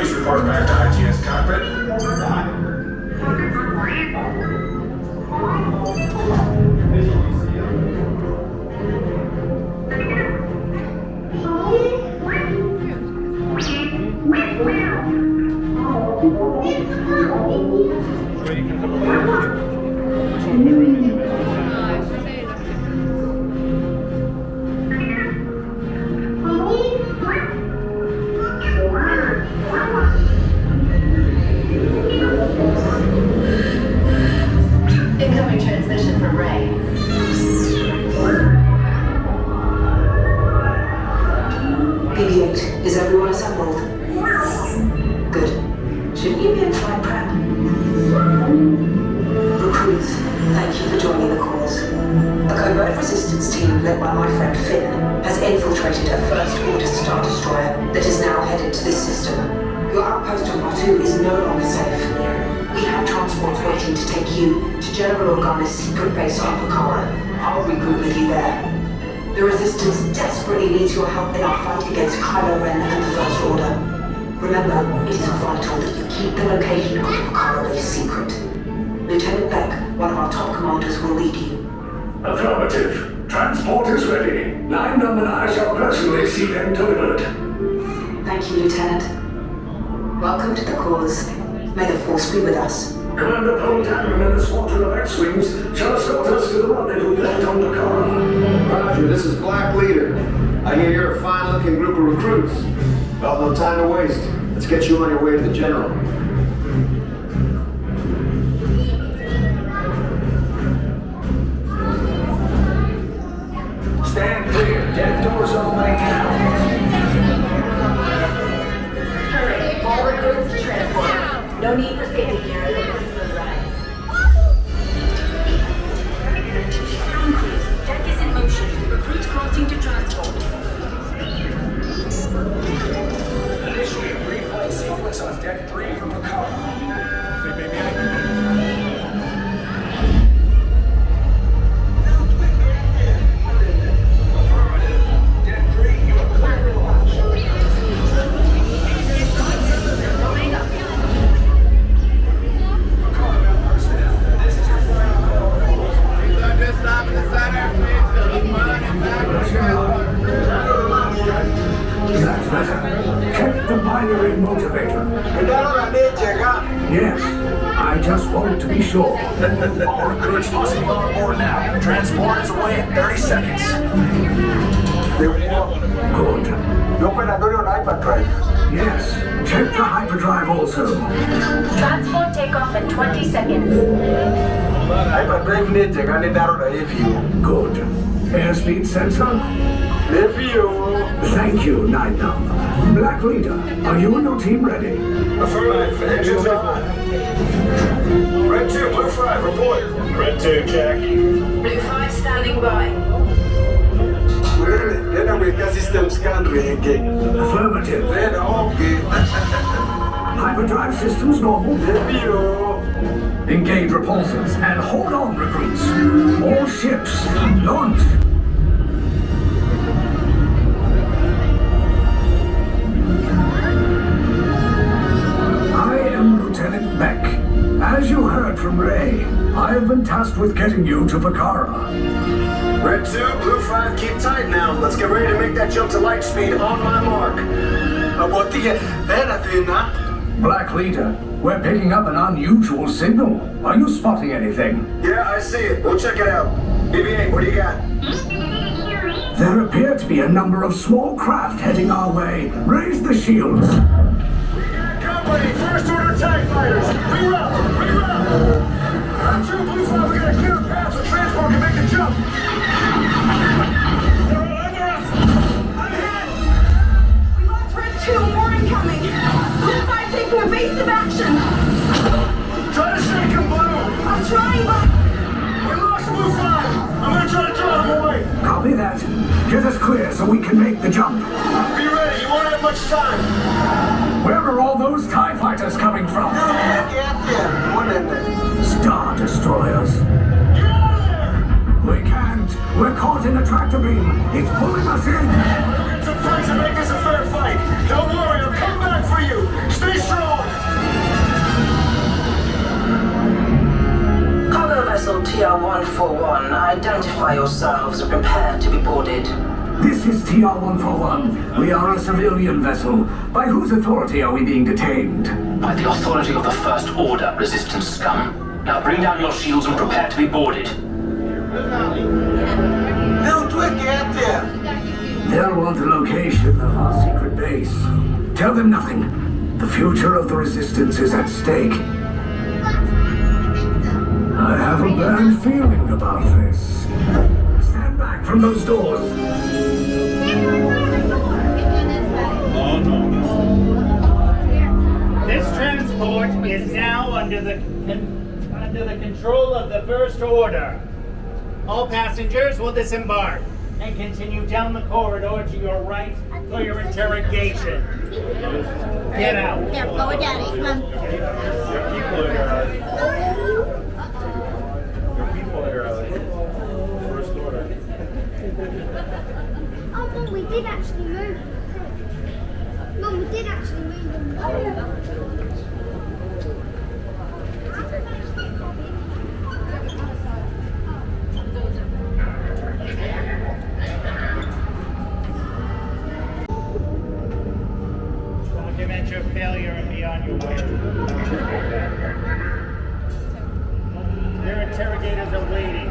Please report back to ITS cockpit. Incoming transmission from Ray. BB-8, is everyone assembled? Good. Shouldn't you be in flight prep? Recruits, thank you for joining the cause. A covert resistance team led by my friend Finn has infiltrated a First Order Star Destroyer that is now headed to this system. Your outpost on Batu is no longer safe. We have transports waiting to take you to General Organa's secret base on Pucara. I'll regroup with you there. The Resistance desperately needs your help in our fight against Kylo Ren and the First Order. Remember, it is vital that you keep the location of the Pucara base secret. Lieutenant Beck, one of our top commanders, will lead you. Affirmative. Transport is ready. 9 Num and I shall personally see them delivered. Thank you, Lieutenant. Welcome to the cause. May the Force be with us. Commander Poe Dameron and the squadron of X-Wings shall escort us to the rendezvous point on Pucara. Roger, this is Black Leader. I hear you're a fine-looking group of recruits. Well, no time to waste. Let's get you on your way to the General. Stand clear. Deck doors opening now. Hurry, all recruits to transport. No need for safety gear as a smooth ride. Ground crews, deck is in motion. Recruits crossing to transport. Initiate replay sequence on Deck 3 for Pucara. Deck 3, you are clear to launch. Pucara personnel, this is your final call. That's better. Check the binary motivator. Yes, I just want to be sure. All recruits possible on board now. Transport is away in 30 seconds. Good. The operatory on hyperdrive. Yes, check the hyperdrive also. Transport takeoff in 20 seconds. Hyperdrive ne jagane daro na AVO. Good. Airspeed sensor? AVO. Thank you, 9 Num. Black Leader, are you and your team ready? Affirmative. Engines are on. Red 2, Blue 5, report. Red 2, check. Blue 5 standing by. Then we get system scan again. Affirmative. Then okay. Hyperdrive systems normal. AVO. Engage repulsors and hold on, recruits. All ships, launch. I am Lieutenant Beck. As you heard from Ray, I have been tasked with getting you to Pucara. Red 2, Blue 5, keep tight now. Let's get ready to make that jump to light speed on my mark. Black Leader, we're picking up an unusual signal. Are you spotting anything? Yeah, I see it. We'll check it out. BB-8, what do you got? There appear to be a number of small craft heading our way. Raise the shields. Company, First Order TIE Fighters. Reroute! Reroute! Red 2, Blue 5, we got a clear path so transport can make the jump. They're all over us! I'm hit! We lost Red 2, more incoming! Blue 5 taking evasive action! Try to shake him, Blue! I'm trying, but... We lost Blue 5! I'm gonna try to draw him away! Copy that. Get us clear so we can make the jump. Be ready, you won't have much time! Where are all those TIE fighters coming from? Star Destroyers. Get out of there! We can't. We're caught in a tractor beam. It's pulling us in. We'll get some friends and make this a fair fight! Don't worry, I'll come back for you! Stay TR-141, identify yourselves and prepare to be boarded. This is TR-141. We are a civilian vessel. By whose authority are we being detained? By the authority of the First Order, Resistance scum. Now bring down your shields and prepare to be boarded. Little Twig, get there! They'll want the location of our secret base. Tell them nothing. The future of the Resistance is at stake. I have a bad feeling about this. Stand back from those doors. This transport is now under the control of the First Order. All passengers will disembark and continue down the corridor to your right for your interrogation. Get out. There, go with Daddy. Come on. First Order. Oh, Mum, we did actually move. Mum, we did actually move them. Document your failure and be on your way. Their interrogators are waiting.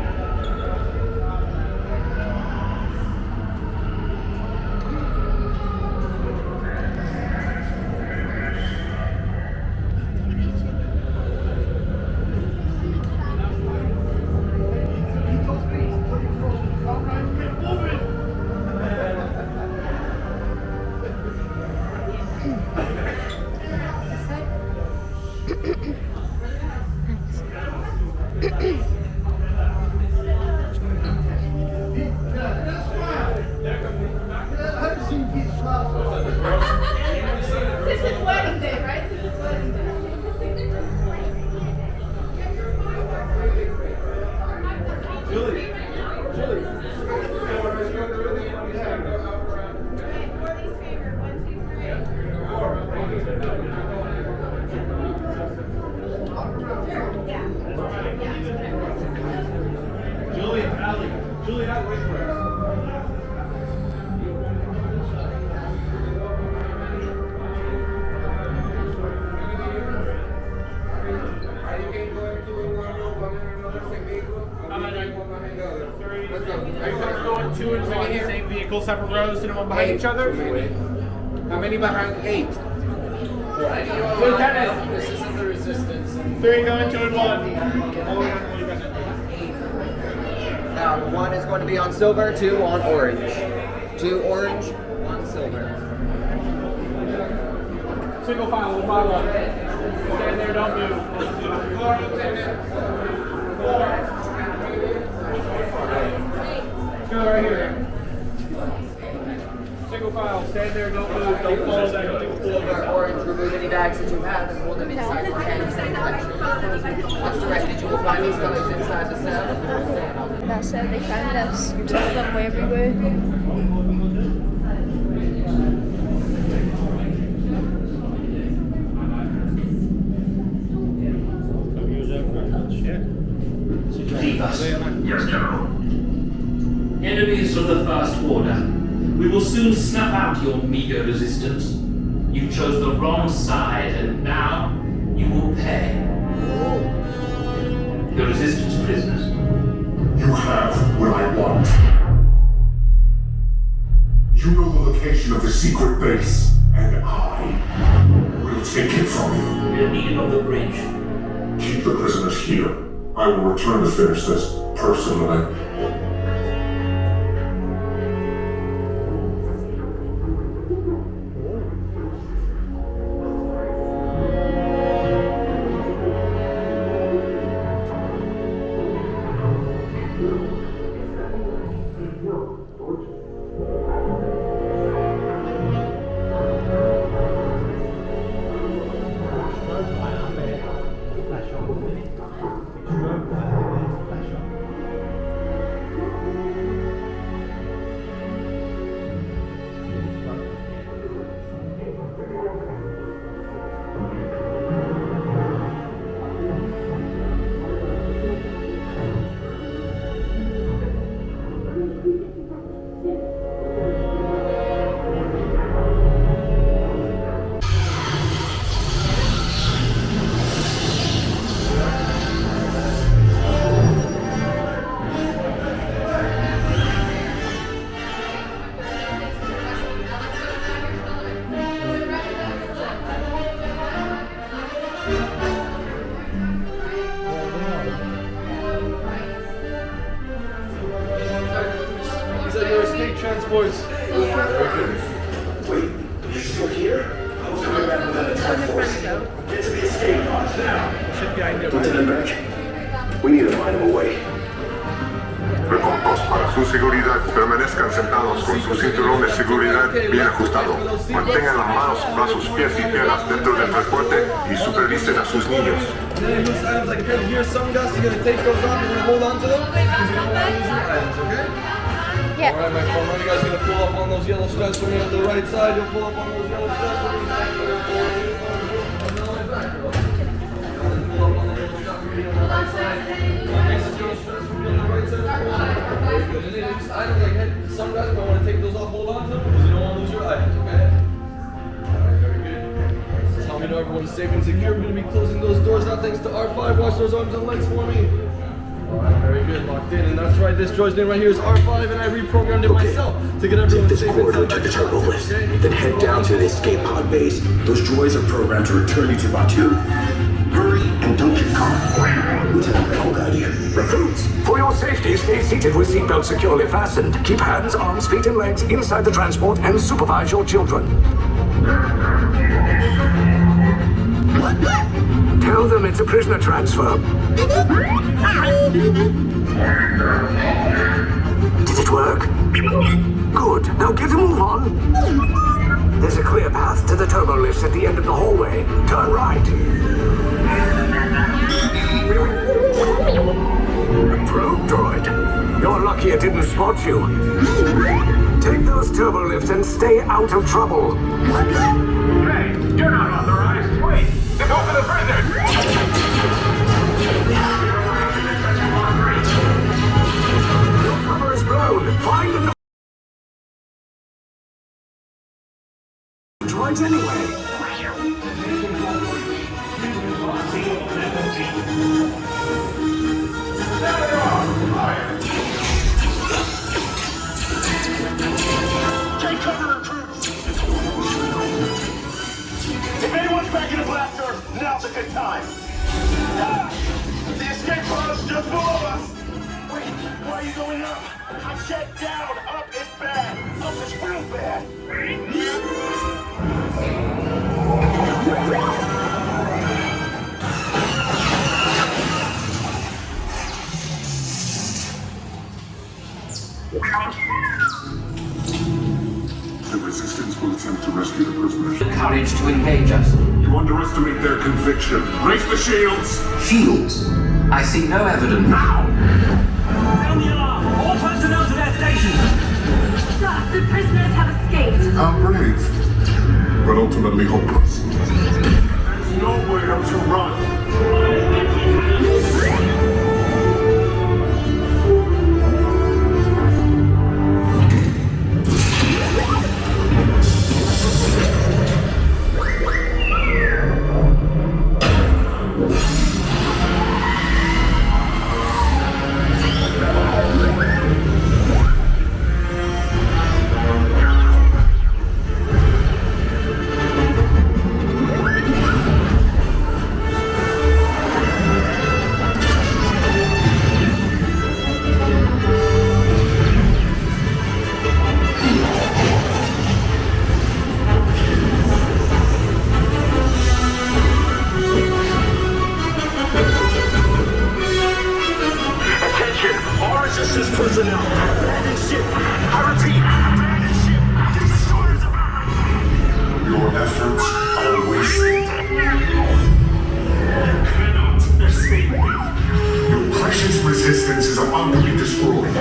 This is wedding day, right? This is wedding day. Two and one, same vehicle, separate rows, and one behind each other. How many behind 8? Lieutenant, This isn't the Resistance. 3 going 2 and 1. Now, 1 is going to be on silver, 2 on orange. 2 orange, 1 silver. Single file, we'll follow up. Stand there, don't move. 4. Let's go right here. Single file, stand there, don't move, don't follow that. Silver, orange, remove any bags that you have and hold them inside your hands in collection. Once directed, you will find these colors inside the cell. That's how they found us. Told them where we were. Leave us. Yes, General. Enemies of the First Order. We will soon snuff out your meager resistance. You chose the wrong side, and now you will pay. The Resistance prisoners. You have what I want. You know the location of the secret base, and I will take it from you. We are needed on the bridge. Keep the prisoners here. I will return to finish this personally. transports. Wait, you're still here? I was coming back with an attack force. Get to the escape pods now. Lieutenant Beck, we need to find him a way. Recompost para su seguridad. Permanezcan sentados con su cinturón de seguridad bien ajustado. Mantengan las manos, brazos, pies y piernas dentro del transporte y supervisen a sus niños. Then loose items like headgear, sunglasses, you're gonna take those off, you're gonna hold on to them, because you don't want to lose your items, okay? Yeah. Alright, my friend, one of you guys gonna pull up on those yellow straps for me on the right side, you'll pull up on those yellow straps for me on the right side. Pull up on the yellow strap for me on the right side. Yellow straps for me on the right side. Very good. And then loose items like head, sunglasses, you want to take those off, hold on to them, because you don't want to lose your items, okay? Alright, very good. Tell me to everyone is safe and secure. We're going to be closing those doors now thanks to R5. Watch those arms and legs for me. Alright, very good. Locked in. And that's right. This droid's name right here is R5 and I reprogrammed it myself to get everyone Take this safe corridor inside to the my turbo box, lift, okay? then head down to the escape pod base. Those droids are programmed to return you to Batu. Hurry and don't get caught. Lieutenant Beck will guide you. Recruits, for your safety, stay seated with seatbelts securely fastened. Keep hands, arms, feet, and legs inside the transport and supervise your children. Tell them it's a prisoner transfer. Did it work? Good. Now get a move on. There's a clear path to the turbo lifts at the end of the hallway. Turn right. A probe droid. You're lucky it didn't spot you. Take those turbo lifts and stay out of trouble. Hey, you're not authorized. Wait, to go for the prisoners. Your cover is blown. Find the droids anyway. Take cover, recruits. If anyone's back in the blaster, now's a good time. Ah! The escape pod's just below us. Wait, why are you going up? I said down. Up is bad. Up is real bad. The resistance will attempt to rescue the prisoners. The courage to engage us. You underestimate their conviction. Raise the shields! Shields. I see no evidence. Now! Sound the alarm! All personnel to their stations! Sir, the prisoners have escaped. How brave, but ultimately hopeless. There's nowhere to run. Resistance personnel, abandon ship. I repeat, abandon ship. The destroyers are behind. Your efforts are wasted. You cannot escape me. Your precious resistance is about to be destroyed.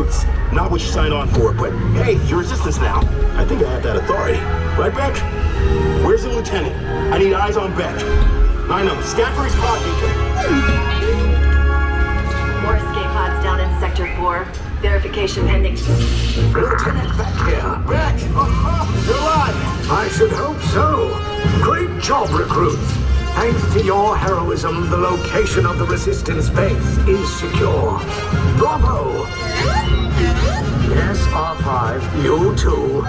recruits. Not what you signed on for, but hey, you're resistance now. I think I have that authority. Right, Beck? Where's the lieutenant? I need eyes on Beck. I know. Scan for his pod beacon. More escape pods down in Sector 4. Verification pending. Lieutenant Beck here. Beck! You're alive! I should hope so. Great job, recruits. Thanks to your heroism, the location of the Resistance base is secure. Bravo! Yes, R5, you too.